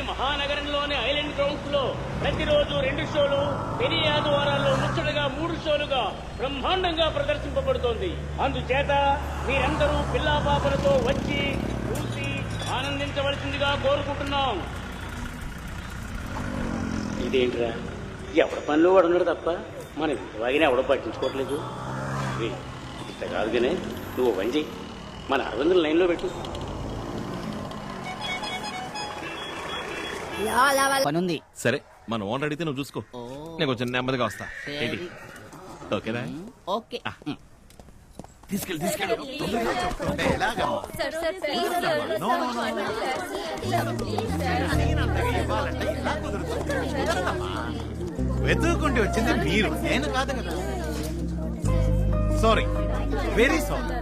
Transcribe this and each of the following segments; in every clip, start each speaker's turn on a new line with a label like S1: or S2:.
S1: మహానగరంలోని island grounds లో ప్రతిరోజు 2 షోలు, పెళ్లి ఆదివారాల్లో ముచ్చటగా 3 షోలుగా బ్రహ్మాండంగా ప్రదర్శింపబడుతోంది. అందుచేత మీరందరూ పిల్లా పాపలతో వచ్చి చూసి ఆనందించవలసిందిగా కోరుకుంటున్నాం. ఇదేంట్రా, ఎవడ పనిలో వాడు ఉన్నాడు తప్ప మన వాగిన ఎవడో పట్టించుకోవట్లేదు. ఇంత కాదుగానే నువ్వు పని చెయ్యి, మన అరవిందుల లైన్లో పెట్టు.
S2: పనుంది.
S3: సరే, మన ఓనర్ అడిగితే నువ్వు చూసుకో, నేను కొంచెం నెమ్మదిగా వస్తా. ఏంటి, ఓకేనా?
S2: ఓకే.
S3: తీసుకెళ్ళి
S4: వెతుక్కుంటూ వచ్చింది మీరు, నేను కాదు కదా. Sorry, very sorry.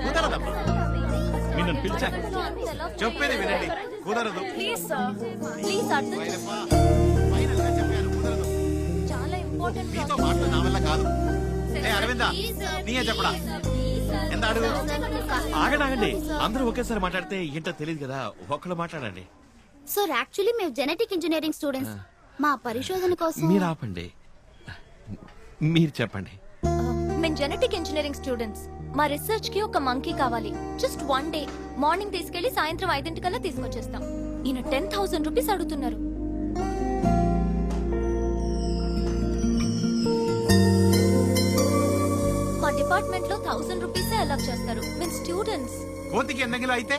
S4: కుదరదమ్మా, మీరు నన్ను పిలిచాను, చెప్పేది వినండి. కుదరదు. మీతో మాటలు నా వల్ల కాదు. అరవిందా, నీయే చెప్పడా? ఎంత అడుగు?
S3: ఆగండి, అందరూ ఒకేసారి మాట్లాడితే ఏంటో తెలియదు కదా, ఒక్కళ్ళు మాట్లాడండి.
S5: సార్, యాక్చువల్లీ మేము జెనెటిక్ ఇంజనీరింగ్ స్టూడెంట్స్. మా పరిశోధన కోసం.
S3: మీరు ఆపండి, మీరు చెప్పండి.
S6: మేము జెనెటిక్ ఇంజనీరింగ్ స్టూడెంట్స్. మా రీసెర్చ్ కి ఒక మంకీ కావాలి. Just 1 day. మార్నింగ్ తీసుకెళ్లి సాయంత్రం 5 తీసుకొచ్చేస్తాం. ఈయన 10,000 రూపీస్ అడుగుతున్నారు. మా డిపార్ట్మెంట్ లో 1000 రూపీసే అలౌ చేస్తారు. మేము స్టూడెంట్స్.
S4: కోతికి ఎన్నగిలో అయితే?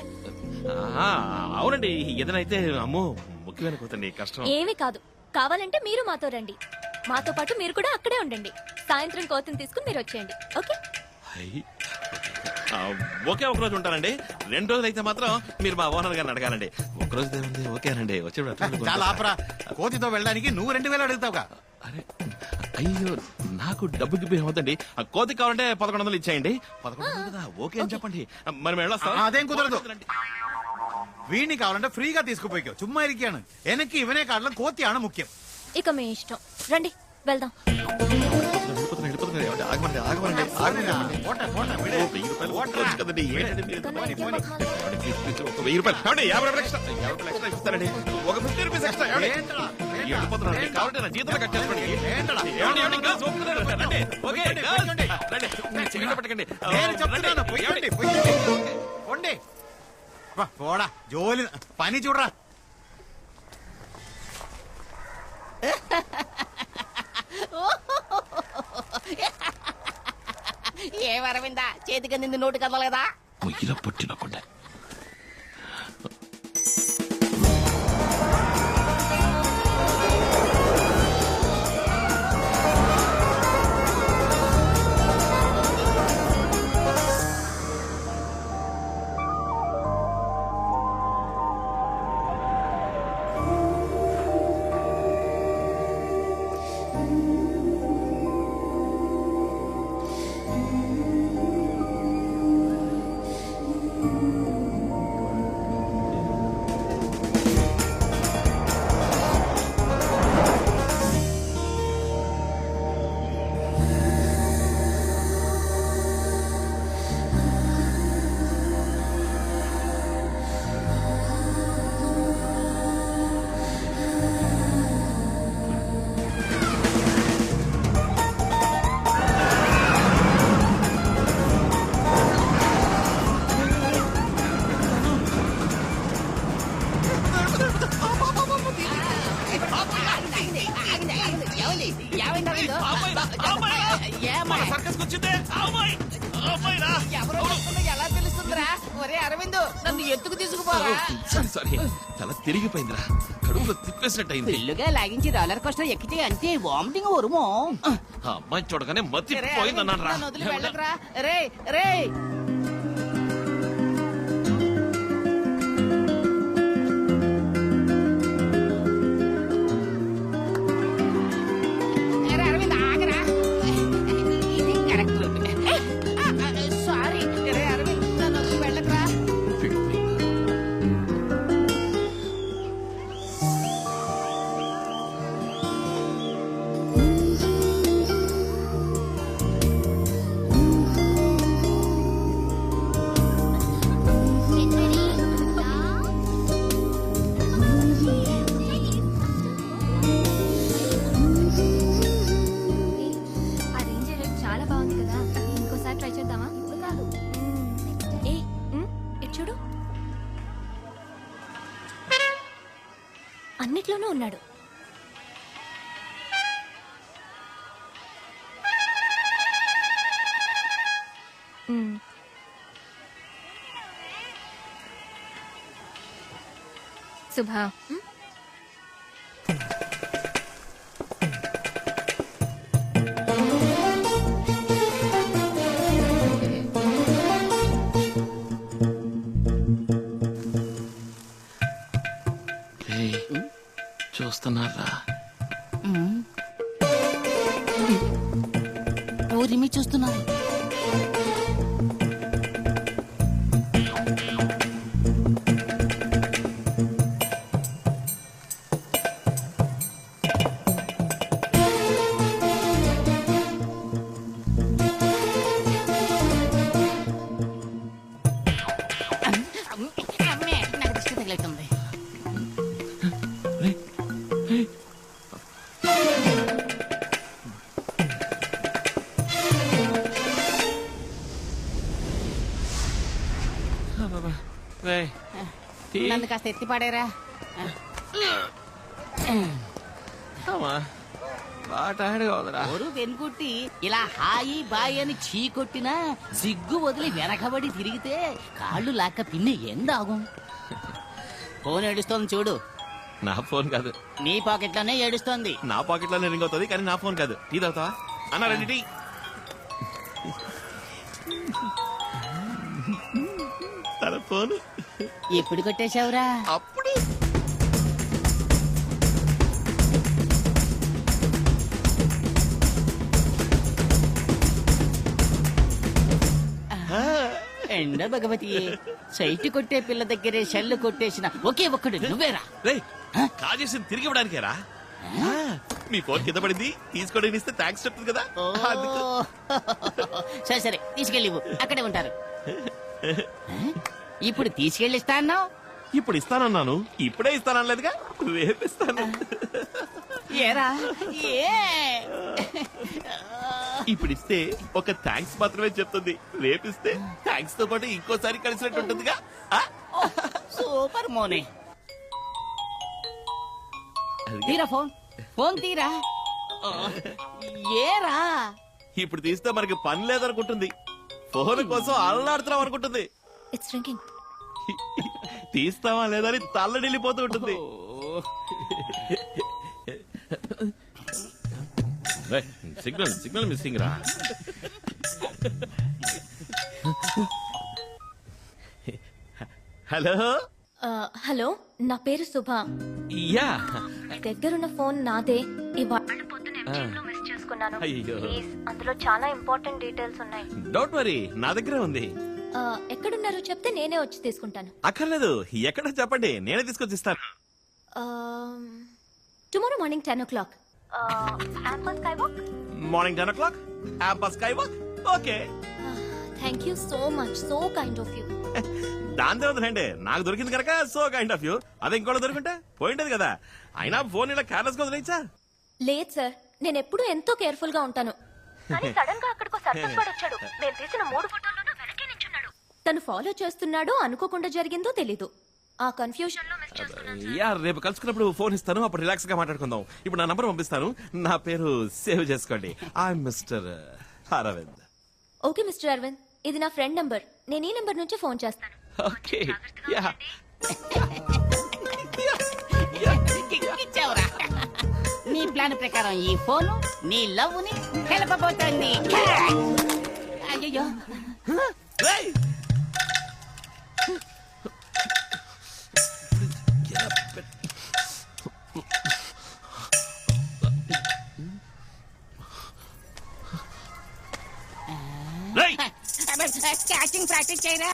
S3: అవునండి, ఏదైనా అయితే అమ్మో ముఖ్యమైన కోతండి, కష్టం.
S6: ఏమీ కాదు, కావాలంటే మీరు మాతో రండి. మాతో పాటు మీరు కూడా అక్కడే ఉండండి. సాయంత్రం కోతిని తీసుకుని మీరు వచ్చేయండి. ఓకే?
S3: ఒకే ఒక రోజు ఉంటానండి. 2 రోజులు అయితే మాత్రం మీరు మా ఓనర్ గారిని అడగాలండి. ఒక రోజు ఏముంది, ఓకేనండి. వచ్చేప్పుడు
S4: చాలా ఆపరా. కోతితో వెళ్ళడానికి నువ్వు 2000 అడుగుతావుగా.
S3: అరే అయ్యో, నాకు డబ్బుకి బిహేవ్ అవుతండి. ఆ కోతికి కావాలంటే 1100 ఇచ్చేయండి. 1100 కదా, ఓకే అని చెప్పండి. మరి మేము వెళ్ళొస్తాం.
S4: అదేం కుదరదు. వీడిని కావాలంటే ఫ్రీగా తీసుకుపోయి చుమ్మా ఇరికాను. వెనక్కి ఇవనే కాడలో కోతి ఆడ ముఖ్యం.
S6: ఇక మీ ఇష్టం, రండి వెళ్దాం.
S4: పోడా జోలి పని చూడరా.
S2: ఏమరవిందా, చేతికి నింది నోటు కదలలేదా?
S3: పొయ్యిలో పుట్టినకుండా
S2: ఎలా తెలుస్తుందిరా? ఒరే అరవింద్, నన్ను ఎత్తుకు తీసుకుపోరా.
S3: సారీ, చాలా తిరిగిపోయిందిరా, కడుపులో తిప్పేసినట్టయింది.
S2: పిల్లుగా లాగించి రోలర్ కోస్టర్ ఎక్కితే అంతే వామిటింగ్ వరుమో.
S3: ఆ అమ్మాయి చూడగానే మతి పోయిందన్నాను రా.
S2: వదిలి వెళ్ళకరా. రే రే అరవింద్ ఆగరా. ఇది కరెక్ట్. సారీ రే అరవింద్, నన్ను వదిలి వెళ్ళకరా.
S6: అన్నిట్లోనూ ఉన్నాడు.
S7: సుభా,
S3: ఏయ్, చూస్తున్నారా?
S2: ఊరిమి చూస్తున్నారు. అమ్మే, నాకు దిష్టి తగిలేస్తుంది.
S3: రేయ్, రేయ్. అబ్బబ్బా. రేయ్, టీ.
S2: నన్ను కాస్త ఎత్తి పాడేరా.
S3: అమ్మా, బాగా టైర్డ్గా ఉందిరా.
S2: ఒరు వెనుకుట్టి ఇలా హాయి బాయి అని చీ కొట్టినా సిగ్గు వదిలి వెనకబడి తిరిగితే కాళ్ళు లాక్క పిన్ని ఎందాகும். ఫోన్ ఏడుస్తోంది చూడు.
S3: నా ఫోన్ కాదు,
S2: నీ పాకెట్లోనే ఏడుస్తోంది.
S3: నా పాకెట్ లోనే రింగ్ అవుతుంది, కానీ నా ఫోన్ కాదు. టీ తాగుతావా అన్న? రండి టీ. తన ఫోన్
S2: ఎప్పుడు కొట్టేశావురా?
S3: అప్పుడు
S2: ఎండ భగవతి, సైట్ కొట్టే పిల్ల దగ్గరే షెల్లు కొట్టేసిన ఒకే ఒక్కడు నువ్వేరా?
S3: రేయ్, కాల్ చేసి తిరిగి ఇవ్వడానికేరా? మీ ఫోన్ కింద పడింది, తీసుకోవడానికి ఇస్తే థ్యాంక్స్ చెప్తుంది కదా.
S2: ఓ,
S3: అందుకు.
S2: సరే సరే తీసుకెళ్ళివు, అక్కడే ఉంటారు. ఇప్పుడు తీసుకెళ్ళిస్తా అన్నావు.
S3: ఇప్పుడు ఇస్తానన్నాను, ఇప్పుడే ఇస్తానలేదుగా, రేపిస్తాను.
S2: ఏరా ఏ
S3: ఇప్పుడు ఇస్తే ఒక థ్యాంక్స్ మాత్రమే చెప్తుంది, రేపిస్తే థ్యాంక్స్ తో పాటు ఇంకోసారి కలిసినట్టు ఉంటుందిగా. ఆ?
S2: సూపర్ మోనే.
S3: అదిగే.
S2: తీరా ఫోన్, ఫోన్ తీరా. ఏరా
S3: ఇప్పుడు తీస్తే మనకి పని లేదనుకుంటుంది, ఫోన్ కోసం అల్లాడుతున్నాం అనుకుంటుంది.
S6: It's ringing.
S3: తీస్తావా లేదని తల్లడిల్లిపోతూ ఉంటుంది. సిగ్నల్ సిగ్నల్ మిస్సింగ్ రా. హలో.
S6: హలో, నా పేరు సుభ.
S3: యా.
S6: దగ్గరున్న ఫోన్ నాదే. ఇవాళ పొద్దున MTM లో మిస్ చేసుకున్నాను.
S3: అయ్యో.
S6: ప్లీజ్, అందులో చాలా ఇంపార్టెంట్ డీటెయిల్స్ ఉన్నాయి.
S3: డోంట్ వరీ, నా దగ్గరే ఉంది.
S6: ఎక్కడున్నారో చెప్తే నేనే వచ్చి తీసుకుంటాను.
S3: అక్కర్లేదు, ఎక్కడ చెప్పండి, నేనే తీసుకొచ్చి ఇస్తాను.
S6: Tomorrow morning 10 o'clock. Amber Skywalk.
S3: Morning 10 o'clock, Amber Skywalk. Okay.
S6: Thank you so much, so kind of you.
S3: దాంతో వదిలేండి, నాకు దొరికింది కనుక సో కైండ్ ఆఫ్ యూ. అదే ఇంకోటి దొరికింటే పోయింటది కదా. అయినా ఫోన్ ఇలా కేర్లెస్ గా వదిలేచ్చా?
S6: లేదు సార్, నేను ఎప్పుడూ ఎంతో కేర్ఫుల్ గా ఉంటాను. కానీ సడన్ గా అక్కడికి సర్పంచ్ వాడు వచ్చాడు. నేను తీసిన 3 ఫోటోల్లోనూ వెనకే నించున్నాడు. తను ఫాలో చేస్తున్నాడో అనుకోకుండా జరిగిందో తెలీదు. ఆ కన్ఫ్యూజన్ లో మిస్ చేసుకున్నాను.
S3: యా, రేపు కలుసుకున్నప్పుడు ఫోన్ ఇస్తాను, అప్పుడు రిలాక్స్ గా మాట్లాడుకుందాం. ఇప్పుడు నా నంబర్ పంపిస్తాను, నా పేరు సేవ్ చేసుకోండి. I mister Arvind.
S6: Okay mister Arvind, ఇది నా ఫ్రెండ్ నంబర్. నేను ఈ నంబర్ నుంచి ఫోన్ చేస్తాను.
S3: ఓకే. యా.
S2: ఇచ్చావురా. నీ ప్లాన్ ప్రకారం ఈ ఫోన్ నీ లవ్ ని కలపబోతోంది. అయ్యో
S3: రేయ్! రేయ్!
S2: క్యాచింగ్ ప్రాక్టీస్ చేయరా.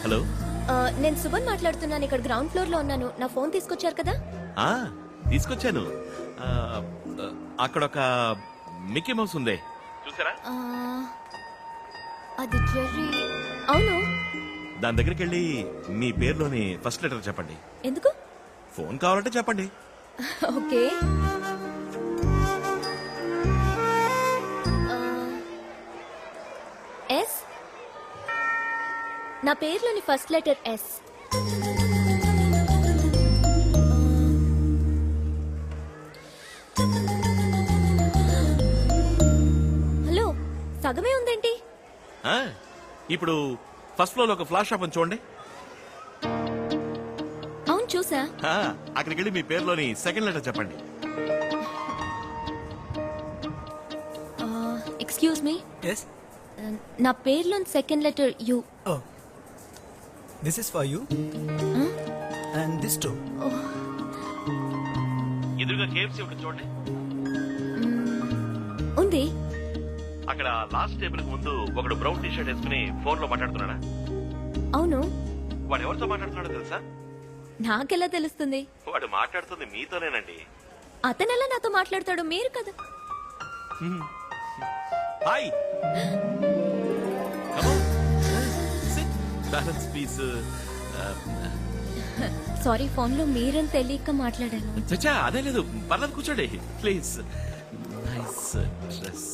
S3: హలో.
S6: నేను సుమన్ మాట్లాడుతున్నాను. ఇక్కడ గ్రౌండ్ ఫ్లోర్ లో ఉన్నాను. నా ఫోన్ తీసుకొచ్చారు కదా?
S3: ఆ, తీసుకొచ్చాను. అక్కడ ఒక మిక్కీ మౌస్ ఉంది, చూసారా?
S6: ఆ, అది జెర్రీ. అవును.
S3: దాని దగ్గరికి వెళ్ళి మీ పేరులోని ఫస్ట్ లెటర్ చెప్పండి.
S6: ఎందుకు?
S3: ఫోన్ కావాలంటే చెప్పండి.
S6: ఓకే. ఎస్. నా పేరులోని ఫస్ట్ లెటర్ ఎస్. హలో, సగమే ఉందేంటి?
S3: ఆ, ఇప్పుడు ఫస్ట్ ఫ్లోర్ లో ఒక ఫ్లాష్ షాప్ ఉంది చూడండి.
S6: అవును చూసా.
S3: ఆ, అక్కడికి వెళ్ళి మీ పేరులోని సెకండ్ లెటర్ చెప్పండి.
S6: Excuse me,
S7: Yes?
S6: నా పేరులోని second letter U.
S7: Oh. This is for you. And this too.
S3: ఎదురుగా కేఎఫ్సీ ఉంటుంది చూడండి.
S6: ఉంది.
S3: అక్కడ లాస్ట్ టేబుల్ ముందు ఒకడు బ్రౌన్ టీ షర్ట్ వేసుకుని ఫోన్ లో మాట్లాడుతున్నాడా?
S6: అవును.
S3: వాడు ఎవరితో మాట్లాడుతున్నాడో తెలుసా?
S6: నాకెలా తెలుస్తుంది?
S3: వాడు మాట్లాడుతుంది మీతోనేనండి.
S6: అతనెలా నాతో మాట్లాడతాడు? మీరు కదా.
S3: Hi, balance please.
S6: Sorry, phone లో మీరని తెలియక మాట్లాడాను.
S3: చచ్చా అదే లేదు, పర్లేదు కూర్చోండి ప్లీజ్. Nice dress.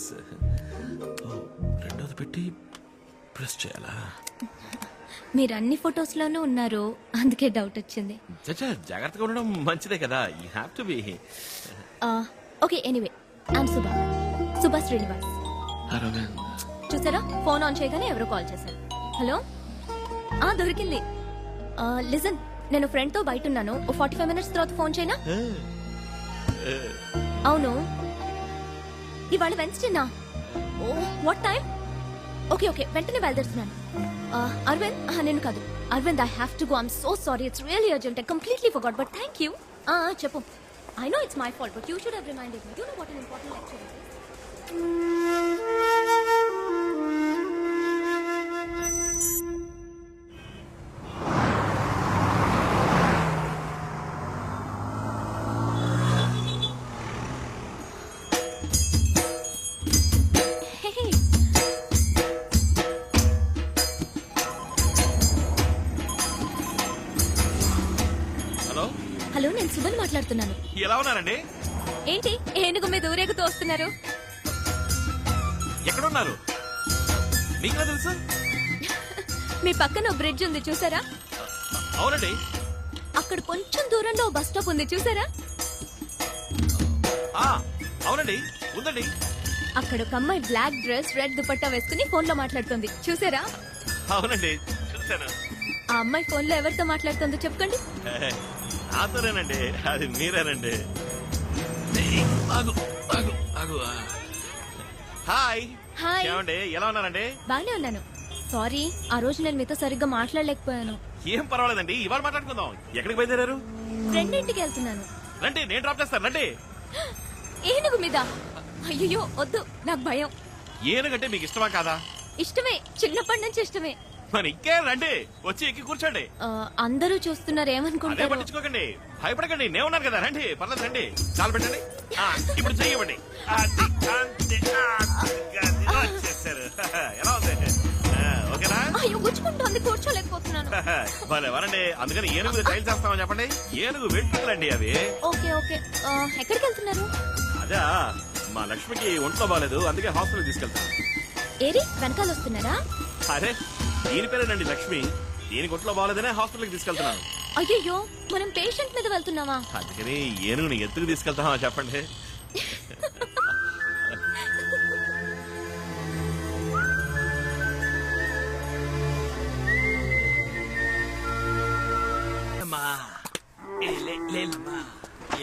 S3: రెండోది పెట్టి ప్రెస్ చేయాలా?
S6: మీరు అన్ని ఫొటోస్ లోనూ ఉన్నారు, అందుకే డౌట్ వచ్చింది.
S3: చచ్చా జాగ్రత్తగా ఉండడం మంచిదే కదా. You have to be.
S6: Okay, anyway, I'm Subha Srinivas. చూసారా, ఫోన్ ఆన్ చేయగానే ఎవరో కాల్ చేశారు. హలో, దొరికింది. లిజన్, నేను ఫ్రెండ్ తో బయట ఉన్నాను. 45 minutes తర్వాత ఫోన్ చేయనా? అవును, ఇవాళ వెన్స్డేనా? ఓ, వాట్ టైం? ఓకే ఓకే, వెంటనే బయలుదేరుతున్నాను. అరవింద్, నేను కాదు. Aravind, I have to go. I'm so sorry, it's really urgent. I completely forgot, but thank you. చెప్పు. I know it's my fault, but you should have reminded me. You know what an important lecture it is.
S3: Hello
S6: hello, నేను సుమన్ మాట్లాడుతున్నాను.
S3: ఎలా ఉన్నారండి?
S6: ఏంటి ఏనుగు మీద ఊరేగుతూ వస్తున్నారు?
S3: ఎక్కడున్నారు? మీకెలా తెలుసు?
S6: మీ పక్కన బ్రిడ్జ్ ఉంది, చూసారా?
S3: అవునండి.
S6: అక్కడ కొంచెం దూరంలో బస్ స్టాప్ ఉంది, చూసారా?
S3: అవునండి, ఉందండి.
S6: అక్కడ ఒక అమ్మాయి బ్లాక్ డ్రెస్, రెడ్ దుపట్టా వేసుకుని ఫోన్ లో మాట్లాడుతుంది, చూసారా?
S3: అవునండి, చూశాను.
S6: ఆ అమ్మాయి ఫోన్ లో ఎవరితో మాట్లాడుతుందో చెప్పండి.
S3: నాతోనేనండి, అది మీరేనండి. హాయ్.
S6: హాయ్.
S3: ఏమండి, ఎలా ఉన్నారండి?
S6: బానే ఉన్నాను. సారీ, ఆ రోజు నేను మీతో సరిగ్గా మాట్లాడలేకపోయాను.
S3: ఏం పర్వాలేదండి, ఇవాళ మాట్లాడుకుందాం. ఎక్కడికి బయలుదేరారు?
S6: ఫ్రెండ్ ఇంటికి వెళ్తున్నాను.
S3: రండి, నేను డ్రాప్ చేస్తాను. రండి.
S6: ఏనుగు మీద? అయ్యో వద్దు, నాకు భయం.
S3: ఏనుగంటే మీకు ఇష్టమా కాదా?
S6: ఇష్టమే, చిన్నప్పటి నుంచి ఇష్టమే.
S3: మరి ఇంకే రండి, వచ్చి ఎక్కి కూర్చోండి.
S6: అందరూ చూస్తున్నారు,
S3: అదే
S6: ఏమనుకుంటారు?
S3: పట్టించుకోకండి, భయపడకండి, నేను ఉన్నాను కదా. రండి, పర్లేదు రండి. చాలు పెట్టండి. ఇప్పుడు చెయ్యవండి. వచ్చేసారు. ఎలా ఉంది? ఓకేనా?
S6: అయ్యో గుచ్చుకుంటోంది, కూర్చోలేకపోతున్నాను.
S3: భలే వరండి. అందుకని ఏనుగు ట్రైల్ చేస్తామని చెప్పండి. ఏనుగు వెంట్రుకలండి అవి.
S6: ఓకే ఓకే, ఎక్కడికి వెళ్తున్నారు?
S3: అదా, మా లక్ష్మికి ఒంట్లో బాగాలేదు, అందుకే హాస్పిటల్ తీసుకెళ్తాను.
S6: ఏరి వెనకాల వస్తున్నారా?
S3: అరే, దీని పేరేనండి లక్ష్మి. దీనికి ఒంట్లో బాగాలేదనే హాస్పిటల్కి తీసుకెళ్తున్నాను.
S6: అయ్యో, మనం పేషెంట్ మీద వెళ్తున్నావా?
S3: అందుకని ఏనుగుని ఎత్తుకు తీసుకెళ్తామా చెప్పండి.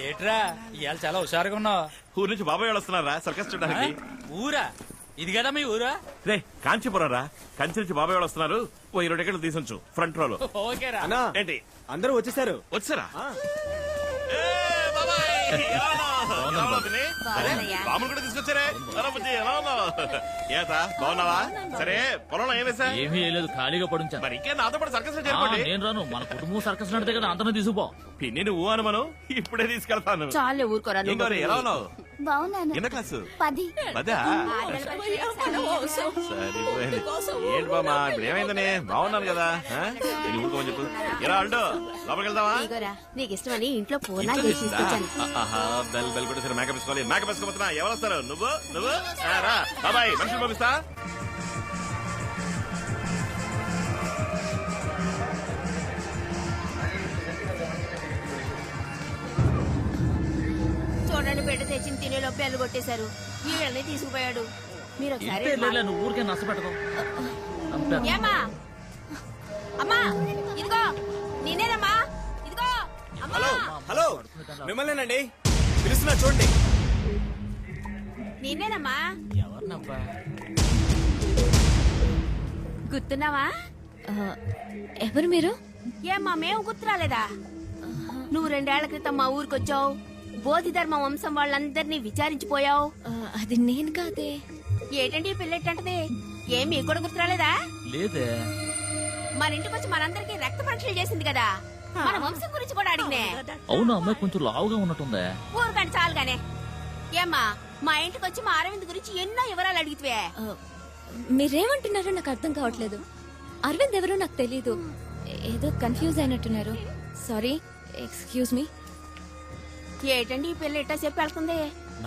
S8: ఏట్రా ఇవాళ చాలా హుషారుగా ఉన్నావు.
S3: ఊరు నుంచి బాబాయ్ వాళ్ళు వస్తున్నారా సర్కస్ చూడడానికి?
S8: ఊరా? ఇది కదా మీ ఊరా?
S3: రే, కాంచీపురం రా. కంచి నుంచి బాబాయ్ వాళ్ళు వస్తున్నారు. ఓ 20 టికెట్లు తీసుంచు ఫ్రంట్ రోలో.
S8: ఓకేరా.
S3: ఏంటి
S7: అందరూ వచ్చేసారు.
S3: వచ్చారా? బాబులు కూడా తీసుకొచ్చారే. ఎలా ఉన్నావు? ఏతా బాగున్నావా? సరే, పొలంలో ఏం వేసా?
S9: ఏమీ లేదు, ఖాళీగా పడుంచా.
S3: మరి ఇంకే నాతో పాటు సర్కస్ లో చేరుకోండి.
S9: నేను రాను, మన కుటుంబం సర్కస్ నడితే కదా, అంతనే తీసుకుపో.
S3: పిన్ని నువ్వు అనుమను ఇప్పుడే తీసుకెళ్తాను.
S6: చాలే ఊరుకోరా.
S3: ఏం గౌరీ, ఎలా ఉన్నావు?
S5: బాగున్నాను
S3: ఎన్న క్లాసు
S5: 10.
S3: పదా సరిపోయింది. ఏంటి బామా ఇప్పుడు ఏమైందని? బాగున్నాను కదా ఆ? నేను ఊరుకోమని చెప్పు. ఎలా ఆల్టో లోపలికి వెళ్దామా?
S5: నీకు ఇష్టమని ఇంట్లో
S3: ఇంట్లో చేసిందా? ఆహా, బెల్ బెల్ కూడా సరే. మేకప్ వేసుకోవాలి. మేకప్ వేసుకోబోతున్నా. ఎవరు వస్తారు? నువ్వు నువ్వు ఆ, రా బాబాయ్, మనుషులు పంపిస్తా.
S5: చూడండి బిడ్డ తెచ్చిన తినేలో బెల్లు కొట్టేశారు. వీళ్ళని తీసుకుపోయాడు. మీరు ఒకసారి
S9: నువ్వు ఊరికే నష్టపెట్టకు.
S5: ఏమ్మా అమ్మా ఇదిగో నేనేనమ్మా ఇదిగో అమ్మా.
S7: హలో మిమ్మల్నేనండి పిలుస్తున్నా చూడండి.
S5: నేనేనమ్మా.
S9: ఎవరినబ్బా?
S5: గుర్తున్నావా?
S6: ఎవరు మీరు?
S5: ఏమ్మా మేము గుర్తు రాలేదా? నువ్వు 2 ఏళ్ల క్రితం మా ఊరికొచ్చావు. బోధిధర్మ వంశం వాళ్ళందరినీ విచారించిపోయావు.
S6: అది నేను కాదే.
S5: ఏంటండి ఈ పిల్లెట్టంటది? ఏం మీకు కూడా గుర్తు రాలేదా?
S9: లేదే.
S5: మన ఇంటికి వచ్చి మనందరికీ రక్త పరీక్షలు చేసింది కదా. మన వంశం గురించి కూడా అడిగినే.
S9: అవును, అమ్మాయి కొంచెం లావుగా ఉన్నట్టుందే.
S5: ఊరుకండి చాలుగానే. ఏమ్మా మా ఇంటికి వచ్చి మా అరవింద్ గురించి ఎన్నో వివరాలు అడిగితే
S6: మీరేమంటున్నారో నాకు అర్థం కావట్లేదు. అరవింద్ ఎవరో నాకు తెలీదు. ఏదో కన్ఫ్యూజ్ అయినట్టున్నారు. Sorry, excuse me.
S5: ఏంటండి ఈ పిల్ల ఇట్టా చెప్పి వెళ్తుంది?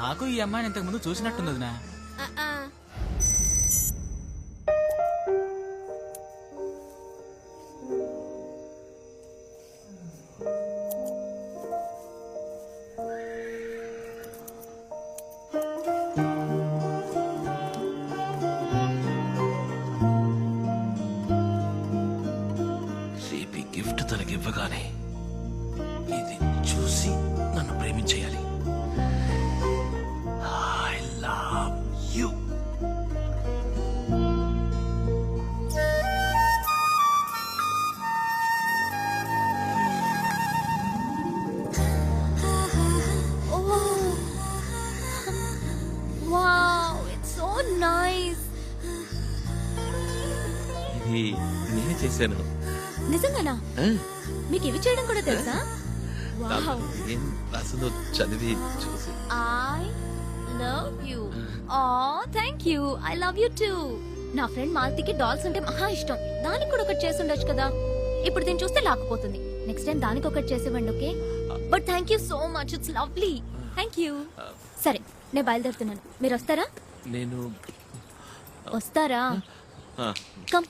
S7: నాకు ఈ అమ్మాయిని ఇంతకు ముందు చూసినట్టుంది వదినా.
S3: రేపు గిఫ్ట్ తనకి ఇవ్వగానే ఇది చూసి నన్ను ప్రేమించేయాలి. I love you.
S6: Wow, it's so nice.
S3: ఇది నేనే చేశాను.
S6: నిజంగానా? మీకు ఇవి చేయడం కూడా తెలుసా? వావ్.
S3: ఏం రాసిందో చదివి చూసి.
S6: I love you. Oh, thank you. I love you too. నా ఫ్రెండ్ మాలతికి డాల్స్ అంటే మహా ఇష్టం. దానికి కూడా ఒకటి చేసి ఉండొచ్చు కదా. ఇప్పుడు దీన్ని చూస్తే లాక్కుపోతుంది. నెక్స్ట్ టైం దానికి ఒకటి చేసేవ్వండి, okay? But thank you so much, it's lovely. Thank you. సరే, నేను బయలుదేరుతున్నాను. మీరు వస్తారా?
S3: నేను
S6: వస్తారా?
S3: ఆ.
S6: కమ్.